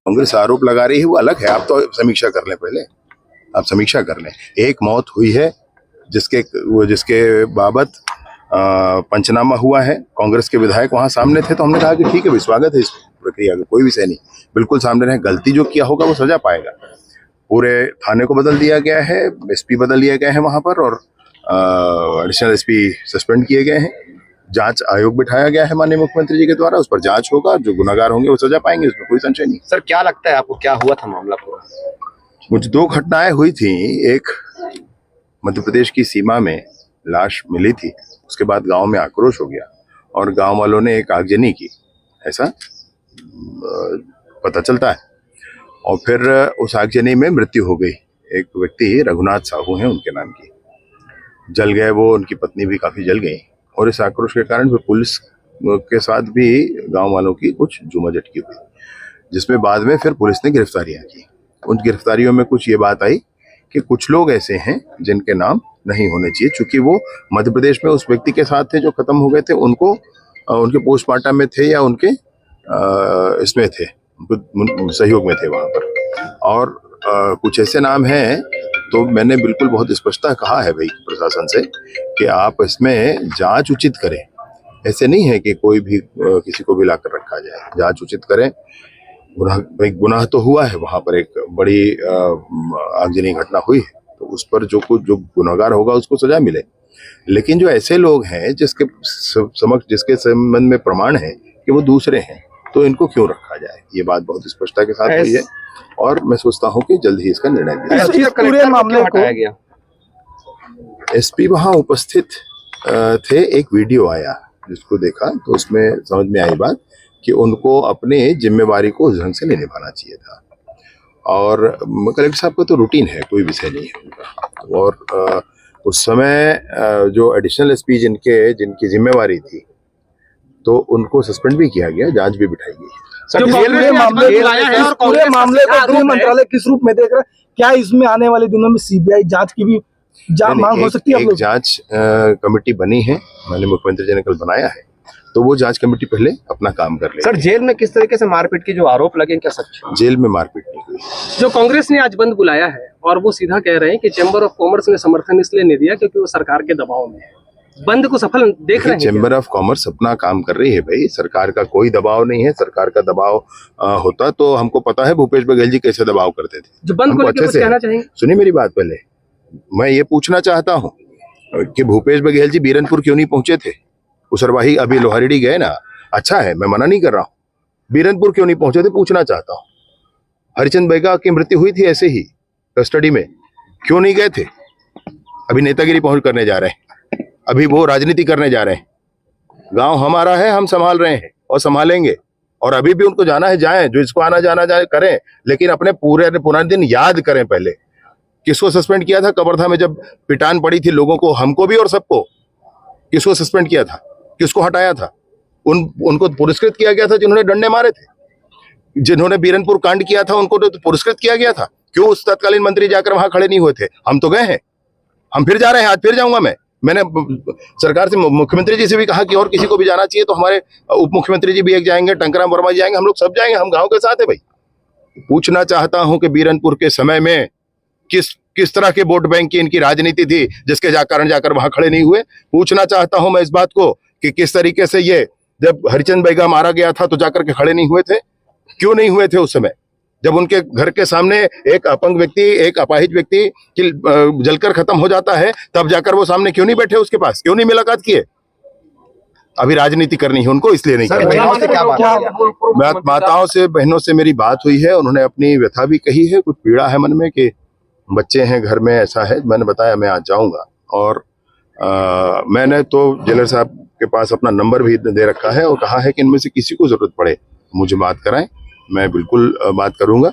कांग्रेस आरोप लगा रही है वो अलग है, आप तो समीक्षा कर लें पहले, आप समीक्षा कर लें। एक मौत हुई है जिसके बाबत पंचनामा हुआ है, कांग्रेस के विधायक वहां सामने थे, तो हमने कहा कि ठीक है भाई, स्वागत है इस प्रक्रिया का, कोई विषय नहीं, बिल्कुल सामने रहे। गलती जो किया होगा वो सजा पाएगा। पूरे थाने को बदल दिया गया है, एसपी बदल दिए गए हैं वहां पर, और एडिशनल एसपी सस्पेंड किए गए हैं। जांच आयोग बिठाया गया है माननीय मुख्यमंत्री जी के द्वारा, उस पर जांच होगा, जो गुनाहगार होंगे वो सजा पाएंगे, उसमें कोई संशय नहीं। सर क्या लगता है आपको, क्या हुआ था मामला पूरा? मुझे 2 घटनाएं हुई थी। एक मध्य प्रदेश की सीमा में लाश मिली थी, उसके बाद गांव में आक्रोश हो गया और गांव वालों ने एक आगजनी की, ऐसा पता चलता है, और फिर उस आगजनी में मृत्यु हो गई। एक व्यक्ति रघुनाथ साहू हैं उनके नाम की, जल गए वो, उनकी पत्नी भी काफी जल गई, और इस आक्रोश के कारण फिर पुलिस के साथ भी गांव वालों की कुछ झूमाझटकी हुई, जिसमें बाद में फिर पुलिस ने गिरफ्तारियां की। उन गिरफ्तारियों में कुछ ये बात आई कि कुछ लोग ऐसे हैं जिनके नाम नहीं होने चाहिए, चूंकि वो मध्य प्रदेश में उस व्यक्ति के साथ थे जो खत्म हो गए थे, उनको उनके पोस्टमार्टम में थे या उनके इसमें थे, उनको सहयोग में थे वहां पर, और कुछ ऐसे नाम हैं। तो मैंने बिल्कुल बहुत स्पष्टता कहा है भाई प्रशासन से कि आप इसमें जांच उचित करें। ऐसे नहीं है कि कोई भी किसी को भी लाकर रखा जाए, जांच उचित करें। गुनाह तो हुआ है, वहां पर एक बड़ी आगजनी घटना हुई है, तो उस पर जो गुनाहगार होगा उसको सजा मिले। लेकिन जो ऐसे लोग हैं जिसके संबंध में प्रमाण है कि वो दूसरे हैं, तो इनको क्यों रखा जाए, ये बात बहुत स्पष्टता के साथ हुई है, और मैं सोचता हूं कि जल्द ही इसका निर्णय लिया जाए। पूरे मामले को हटाया गया। एसपी वहां उपस्थित थे, एक वीडियो आया जिसको देखा तो उसमें समझ में आई बात कि उनको अपने जिम्मेवारी को उस ढंग से नहीं निभाना चाहिए था, और कलेक्टर साहब का तो रूटीन है, कोई विषय नहीं है उनका। और उस समय जो एडिशनल एसपी जिनकी जिम्मेवारी थी, तो उनको सस्पेंड भी किया गया, जांच भी बिठाई गई। पूरे मामले को गृह मंत्रालय किस रूप में देख रहा है? क्या इसमें आने वाले दिनों में सीबीआई जांच की भी मांग हो सकती है? एक जांच कमेटी बनी है, माननीय मुख्यमंत्री जी ने कल बनाया है, तो वो जांच कमेटी पहले अपना काम कर ले। सर जेल में किस तरीके से मारपीट की जो आरोप लगे, क्या सच? जेल में मारपीट नहीं हुई। जो कांग्रेस ने आज बंद बुलाया है और वो सीधा कह रहे हैं कि चैम्बर ऑफ कॉमर्स ने समर्थन इसलिए नहीं दिया क्योंकि वो सरकार के दबाव में है। बंद को सफल देख रहे हैं? चैम्बर ऑफ कॉमर्स अपना काम कर रही है भाई, सरकार का कोई दबाव नहीं है। सरकार का दबाव होता तो हमको पता है भूपेश बघेल जी कैसे दबाव करते थे। जो बंद को लेकर कुछ कहना चाहेंगे? सुनिए मेरी बात, पहले मैं ये पूछना चाहता हूँ कि भूपेश बघेल जी बीरनपुर क्यों नहीं पहुंचे थे? उसरवाही अभी लोहारडी गए ना, अच्छा है, मैं मना नहीं कर रहा हूँ, बीरनपुर क्यों नहीं पहुंचे थे पूछना चाहता हूँ। हरिचंद बैगा की मृत्यु हुई थी ऐसे ही कस्टडी में, क्यों नहीं गए थे? अभी नेतागिरी पहुंच करने जा रहे हैं, अभी वो राजनीति करने जा रहे हैं। गांव हमारा है, हम संभाल रहे हैं और संभालेंगे, और अभी भी उनको जाना है जाएं, जो इसको आना जाना जाए करें, लेकिन अपने पुराने दिन याद करें। पहले किसको सस्पेंड किया था कवर्धा में जब पिटान पड़ी थी लोगों को, हमको भी और सबको? किसको सस्पेंड किया था, किसको हटाया था? उनको पुरस्कृत किया गया था जिन्होंने डंडे मारे थे, जिन्होंने बीरनपुर कांड किया था उनको तो पुरस्कृत किया गया था। क्यों उस तत्कालीन मंत्री जाकर वहां खड़े नहीं हुए थे? हम तो गए हैं, हम फिर जा रहे हैं, आज फिर जाऊंगा मैंने सरकार से, मुख्यमंत्री जी से भी कहा कि और किसी को भी जाना चाहिए, तो हमारे उप मुख्यमंत्री जी भी एक जाएंगे, टंकराम वर्मा जी जाएंगे, हम लोग सब जाएंगे, हम गांव के साथ है भाई। पूछना चाहता हूं कि बीरनपुर के समय में किस तरह के वोट बैंक की इनकी राजनीति थी जिसके कारण जाकर वहां खड़े नहीं हुए। पूछना चाहता हूं मैं इस बात को कि किस तरीके से ये जब हरिचंद बैगा मारा गया था तो जाकर के खड़े नहीं हुए थे, क्यों नहीं हुए थे उस समय? जब उनके घर के सामने एक अपंग व्यक्ति, एक अपाहिज व्यक्ति जलकर खत्म हो जाता है, तब जाकर वो सामने क्यों नहीं बैठे उसके पास, क्यों नहीं मुलाकात किए? अभी राजनीति करनी है उनको, इसलिए नहीं कर रहे। माताओं से, बहनों से मेरी बात हुई है, उन्होंने अपनी व्यथा भी कही है, कुछ पीड़ा है मन में कि बच्चे हैं घर में, ऐसा है। मैंने बताया मैं आज जाऊंगा, और मैंने तो जेलर साहब के पास अपना नंबर भी दे रखा है और कहा है कि इनमें से किसी को जरूरत पड़े मुझे बात कराएं, मैं बिल्कुल बात करूंगा।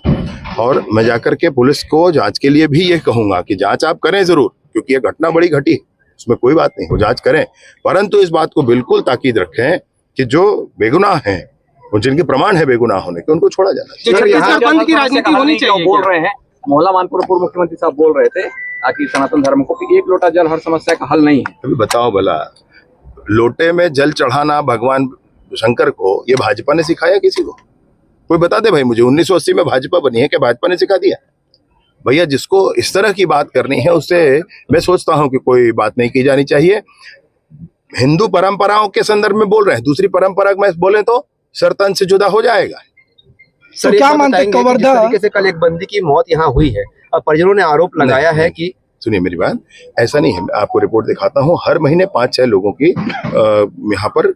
और मैं जाकर के पुलिस को जांच के लिए भी ये कहूंगा कि जांच आप करें जरूर, क्योंकि ये घटना बड़ी घटी है, उसमें कोई बात नहीं, वो जांच करें, परंतु इस बात को बिल्कुल ताकीद रखें कि जो बेगुनाह हैं और जिनके प्रमाण है बेगुनाह होने के, उनको छोड़ा जाना चाहिए। बंद की राजनीति होनी चाहिए बोल रहे हैं। मोहल्ला मानपुर पूर्व मुख्यमंत्री साहब बोल रहे थे कि सनातन धर्म को कि एक लोटा जल हर समस्या का हल नहीं है। अभी बताओ भला, लोटे में जल चढ़ाना भगवान शंकर को, ये भाजपा ने सिखाया किसी को? कोई बता दे भाई मुझे, 1980 में भाजपा बनी है, क्या भाजपा ने सिखा दिया? भैया जिसको इस तरह की बात करनी है उससे मैं सोचता हूं कि कोई बात नहीं की जानी चाहिए। हिंदू परंपराओं के संदर्भ में बोल रहे हैं, दूसरी परंपरा में बोले तो सरतन से जुदा हो जाएगा। तो क्या मानते हैं जिस तरीके से कल एक बंदी की मौत यहाँ हुई है और परिजनों ने आरोप लगाया है कि सुनिए मेरी बात, ऐसा नहीं है। मैं आपको रिपोर्ट दिखाता हूँ, हर महीने 5-6 लोगों की यहाँ पर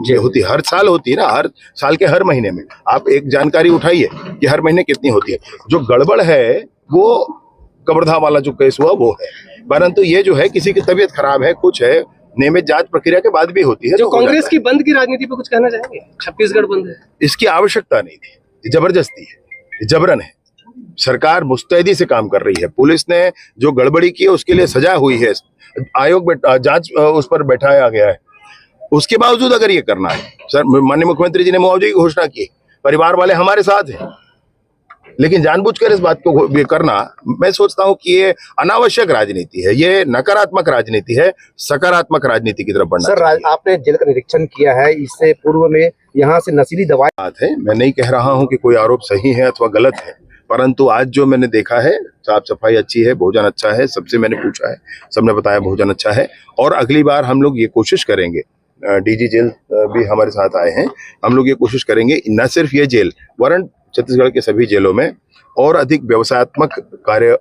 ये होती है, हर साल होती है ना, हर साल के हर महीने में आप एक जानकारी उठाइए कि हर महीने कितनी होती है। जो गड़बड़ है वो कबरधा वाला जो केस हुआ वो है, परंतु ये जो है किसी की तबीयत खराब है, कुछ है, नियमित जांच प्रक्रिया के बाद भी होती है। जो कांग्रेस की बंद की राजनीति पे कुछ कहना चाहेंगे? छत्तीसगढ़ बंद है, इसकी आवश्यकता नहीं थी, ये जबरदस्ती है, ये जबरन है। सरकार मुस्तैदी से काम कर रही है, पुलिस ने जो गड़बड़ी की है उसके लिए सजा हुई है, आयोग जांच उस पर बैठाया गया है। उसके बावजूद अगर ये करना है, सर माननीय मुख्यमंत्री जी ने मुआवजे की घोषणा की, परिवार वाले हमारे साथ हैं, लेकिन जानबूझकर इस बात को ये करना, मैं सोचता हूं कि ये अनावश्यक राजनीति है, ये नकारात्मक राजनीति है, सकारात्मक राजनीति की तरफ बढ़ना। सर आपने जेल का निरीक्षण किया है, इससे पूर्व में यहाँ से नशीली दवाई बात है, मैं नहीं कह रहा हूं कि कोई आरोप सही है अथवा गलत है, परंतु आज जो मैंने देखा है, साफ सफाई अच्छी है, भोजन अच्छा है, सबसे मैंने पूछा है, सबने बताया भोजन अच्छा है। और अगली बार हम लोग ये कोशिश करेंगे, डीजी जेल भी हमारे साथ आए हैं, हम लोग ये कोशिश करेंगे न सिर्फ ये जेल, वरन छत्तीसगढ़ के सभी जेलों में और अधिक व्यवसायत्मक कार्य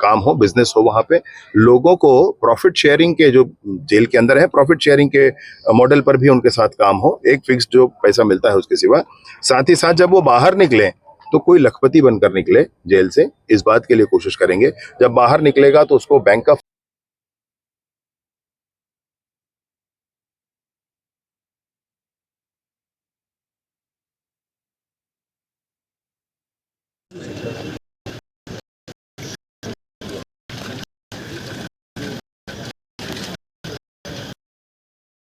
काम हो, बिजनेस हो, वहां पे लोगों को प्रॉफिट शेयरिंग के, जो जेल के अंदर है प्रॉफिट शेयरिंग के मॉडल पर भी उनके साथ काम हो, एक फिक्स जो पैसा मिलता है उसके सिवा। साथ ही साथ जब वो बाहर निकले तो कोई लखपति बनकर निकले जेल से, इस बात के लिए कोशिश करेंगे। जब बाहर निकलेगा तो उसको बैंक का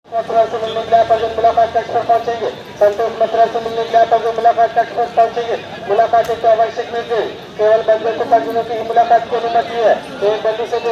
मथुरा से मिलने के लिए आप अगर मुलाकात कक्ष पर पहुंचेंगे, संतोष मथुरा से मिलने के लिए आप अगर मुलाकात कक्ष पर पहुंचेंगे, मुलाकात एक आवश्यक निर्देश, केवल बंदे को परिजनों की ही मुलाकात की अनुमति है। एक बंदी से दो